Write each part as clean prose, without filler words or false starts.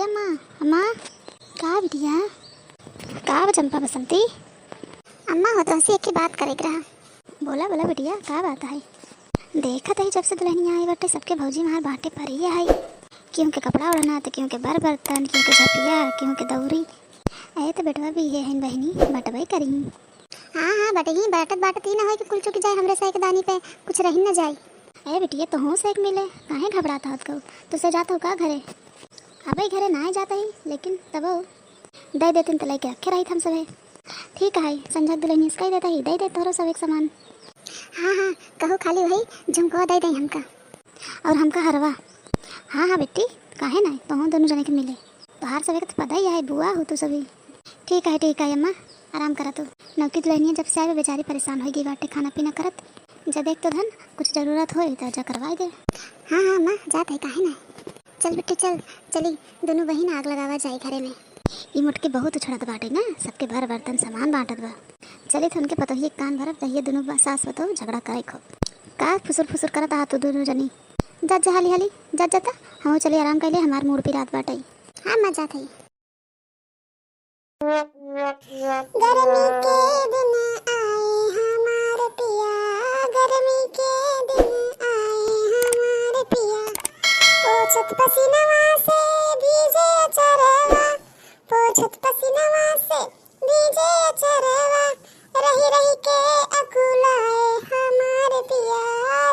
अम्मा अम्मा का बिटिया का चंपा बसंती अम्मा हो तो हंसी एक ही बात करे रहा। बोला बोला बिटिया का बात है। देखत है जब से दुल्हनिया आई बटे सबके भौजी मार बाटे पर ही है। क्यों के कपड़ा उड़ना तो क्यों के बर्तन क्यों के झपिया क्यों के दौरी। ऐ तो बेटवा भी ये है बहनी बटवाई करी। हाँ हाँ बटेगी बाटत बाटत ही ना हो कि कुल चुक जाए हमरे सैक दानी पे कुछ रही न जाए। ए बिटिया तो हूँ सेक मिले काहे घबराता हो तुझसे जाता हो का घरे। अबे घरे ना जाता ही लेकिन तब दे देते तो लेके रखे रही हम सब। ठीक है संजय दुल्हन इसका ही देता ही दे तोरो सब एक सामान। हाँ हाँ कहो खाली वही झुमको दे दे हमका और हमका हरवा। हाँ हाँ बेटी काहे ना तो दोनों जने के मिले तो हार सब तो पता ही है बुआ हो तू सभी। ठीक है अम्मा आराम करा तू नौकी दुल्हनिया जब से आए बेचारी परेशान होगी बाटे खाना पीना करत जब देख तो धन कुछ जरूरत हो तो जा करवाई दे। हाँ हाँ अम्मा जात है काहे ना चल बेटी चली दोनों बहन आग लगावा जाए घरे में। ई मुटके बहुत उछड़त बाटे ना सबके भर बर्तन सामान बांटत बा। चले थे उनके पतो ही कान भरब चाहिए दोनों सास बताओ झगड़ा करे खो का फुसुर करत आ तू दोनों जनी जा हाली जाता हम चले आराम कर ले हमार मूड पे रात बाटे। हाँ मैं जात है। गर्मी के दिन आए हमारे पिया गर्मी के दिन आए हमारे पिया पोछत पसीनवा से भीजे चरवा पोछत पसीनवा से भीजे चरवा रही के अकुलाए हमारे पिया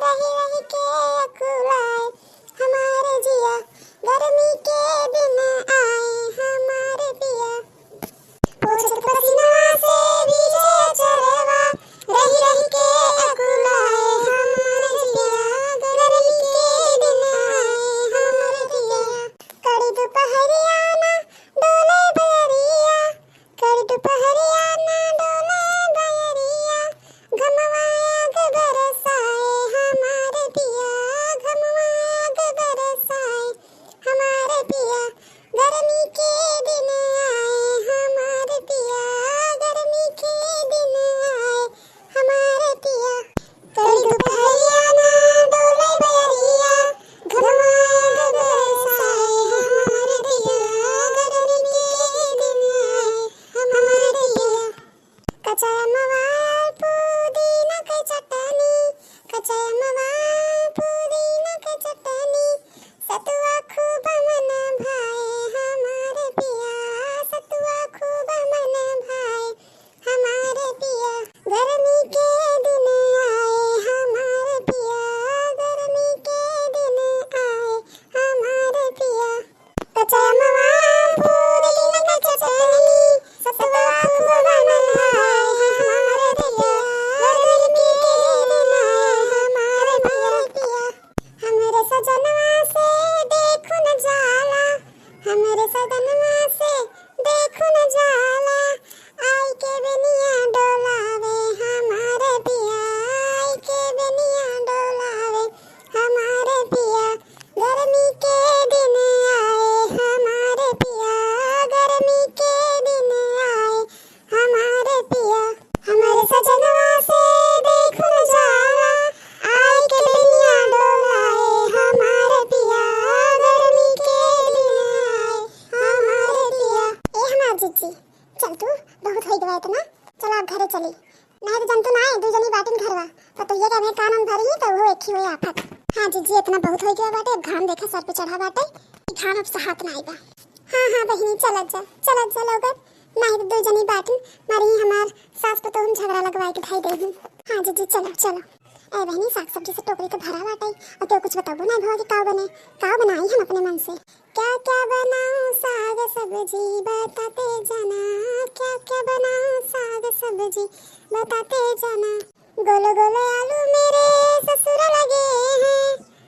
रही के अकुलाए हमारे जिया गर्मी के दिन आए हमारे पिया पोछत पसीनवा से भीजे चरवा रही के अकुलाए हमारे जिया गर्मी के दिन आए हमारे पिया कड़ी दोपहरिया ना डोले बयरिया कड़ी दोपहरिया ना डोले बयरिया घमवाग बरसाए हमारे पिया घमवाग बरसाए हमारे पिया गर्मी के दिन आए हमारे पिया गर्मी के दिन आए हमारे पिया कड़ी दोपहरिया ना डोले बयरिया घमवाग बरसाए हमारे पिया गर्मी के दिन आए हमारे पिया कच्चा मवाल पुदीना के चटनी कच्चा मवाल पुदीना के चटनी सतुआ खूब मन भाए हमारे पिया सतुआ खूब मन भाए हमारे पिया गर्मी के दिन आए हमारे पिया गर्मी के दिन आए हमारे पिया कच्चा मवाल पुदीना के चटनी सतुआ खूब मन भाए हमारे पिया गर्मी के दिन आए हमारे पिया हमरे सजनवा से देखो न जाला हमरे सजनवा से देखो न जाला आई के बेनिया डोलावे हमारे पिया आई के बेनिया डोलावे हमारे पिया गर्मी के दिन आए हमारे पिया गर्मी के दिन आए हमारे पिया हमारे सजनवा से देखो न जाला आई के बेनिया डोलाए हमारे पिया गर्मी के दिन आए हमारे पिया। ए हमार जीजी चल तू बहुत हो गया इतना चल आप घरे चली नहीं तो जंतु ना आए दो जनी बाटिन घरवा तो ये क्या मैं कानून भरी तो वो एक ही हुई आफत। हाँ जीजी इतना बहुत हो गया बाटे घाम देखा सर पे चढ़ा बाटे घाम अब सहात ना आएगा। हाँ बहनी चलत जा लोग नहीं तो दो जनी बाटिन मारी हमार सास पे तो हम झगड़ा लगवाए के खाई दे। हाँ जीजी चलो ए बहनी साग सब्जी से टोकरी तो भरा बाटे और तो कुछ बताओ ना भवा कि काव बनाई हम अपने मन से क्या बनाऊं साग सब्जी बताते जाना क्या बनाऊं साग सब्जी बताते जाना गोले गोले आलू मेरे ससुर लगे हैं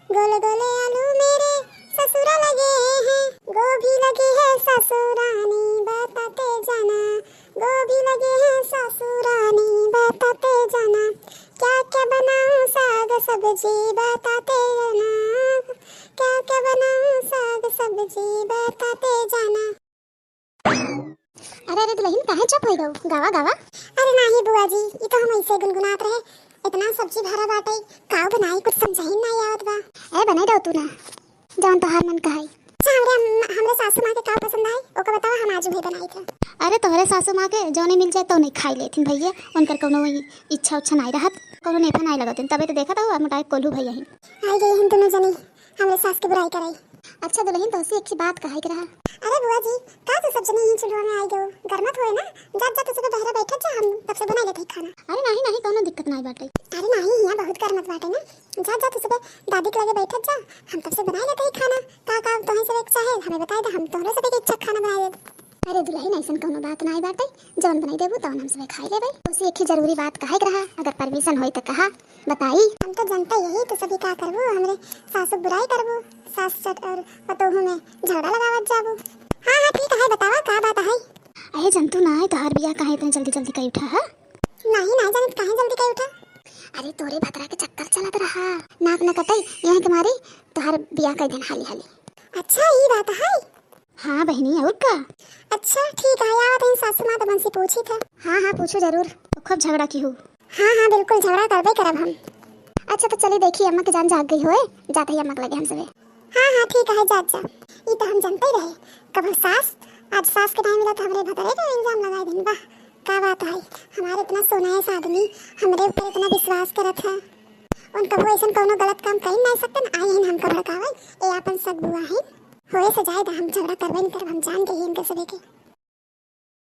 गोले गोले आलू मेरे ससुर लगे हैं गोभी लगी है ससुरानी बताते जाना गोभी लगे हैं ससुरानी बताते जाना क्या बनाऊं साग सब्जी बताते जाना क्या बनाऊं साग सब्जी बताते जाना। अरे दुल्हन काहे चुप हो गई गावा अरे नहीं बुआ जी ये तो हम ऐसे गुनगुनात रहे इतना सब्जी भरा बाटे काव बनाई कुछ समझ ही नहीं आवत बा। ए बनाई दो तू ना जौन तोहार मन कहाई हमरे सासू मां के काव आज उहे बनाई था। अरे तोहरे सासू माँ के जौने मिल जाए तो नहीं खाई लेथिन भैया, उनकर कोनो इच्छा उच्छा नहीं रहत, कोनो नेफा नहीं लगतिन। तबे तो देखा था मोटाई कोल्हू भैया ही आई गई हम दोनों जनी हमरे सास के बुराई कराई। अच्छा दुल्हन तो एक बात कहे के रहा। अरे बुआ जी का तो सब जने ही चुलवा में आई गो, गरमत होए ना, जात जात सुबह बहरा बैठा जा, हम तब से बना लेते खाना। अरे नहीं नहीं कोनो दिक्कत नहीं बाटे। अरे नहीं यहाँ बहुत गरमत बाटे ना, जात जात सुबह दादी के लगे बैठा जा, हम तब से बना लेते खाना। का तोहे सब एक चाहे हमें बताए दे, हम तोहरे सब एक इच्छा खाना बना दे। अरे दुल्हन ऐसा कोनो बात नहीं बाटे, जौन बनाई देबू तौन हम सब खाई लेबै। उसी एक ही जरूरी बात कहे के रहा, अगर परमिशन होई तो कहा बताई। हम तो जनता यही तो सभी का करबो, हमरे सासु बुराई करबो, सास चट और पतोहू में झगड़ा लगावत जाबो। हाँ ठीक है, बतावा का बात है। अहे जंतु ना है तोहार बियाह काहे इतने जल्दी जल्दी कई उठा है? नहीं जानत काहे जल्दी कई उठा। अरे तोरे भतरा के चक्कर चलत रहा, नाक न कटई यहाँ के मारी तोहार बियाह कई दिन हाली हाली। अच्छा ये बात है। हाँ बहनी और का। अच्छा ठीक है, आवत है सासू माँ तो से पूछी था। हाँ पूछो जरूर, तो खूब झगड़ा की हो। हाँ बिल्कुल झगड़ा करबे करब हम। अच्छा तो चलिए देखिए अम्मा की जान जाग गई होए, जाते ही अम्मा के लगे हम सबे। हाँ ठीक है जा जा, ये तो हम जानते ही रहे। कब सास आज सास के टाइम मिला तो हमरे भतरे पे इल्जाम लगाए दिन। वाह क्या बात है, हमारे इतना सोनाइस आदमी हमरे ऊपर इतना विश्वास करत है, उनका वो ऐसा कोनो गलत काम कर नहीं सकते ना। आई हम का भड़कावे ए अपन सब बुआ है, होए से जाए हम झगड़ा करबे नहीं करब, हम जान गए इनके सबे के।